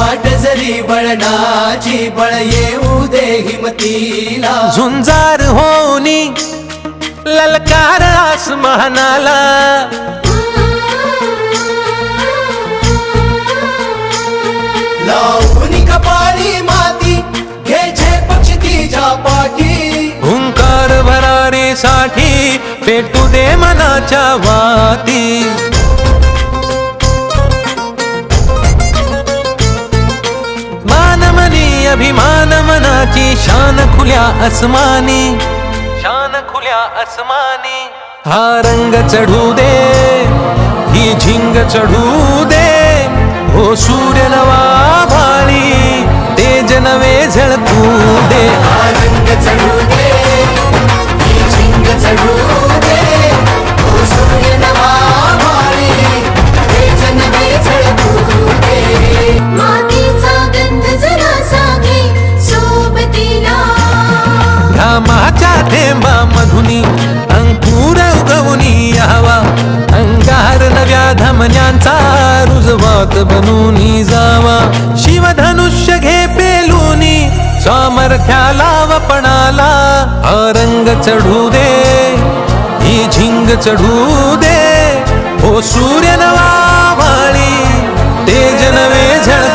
वाट जरी बळणाची बळ येऊ दे हिमतीला झुंजार होनी ललकार आसमानाला लावून कपाळी माती घ्यायचे पक्षी तिच्या पाठी हुंकार भरारीसाठी पेटू दे मनाच्या वाती मानमनी अभिमान मनाची शान खुल्या आसमानी शान खुल्या आसमानी हा रंग चढू दे ही झिंग चढू दे हो सूर्य नवा भाळी तेज नवे झळकू दे रंग चढू दे ही झिंग चढू दे ओ सूर्य नवा भाळी तेज नवे झळकू दे मातीचा गंध जरासा घे सोबतीला घामाच्या थेंबा मधुनी अंकुर उगवूनी यावा अंगार नव्या धमन्यांचा रुजवात बनूनी जावा शिवधनुष्य घे पेलूनी सामर्थ्याला वपणाला हा रंग चढू दे ही झिंग चढू दे हो सूर्य नवा भाळी तेज नवे झळ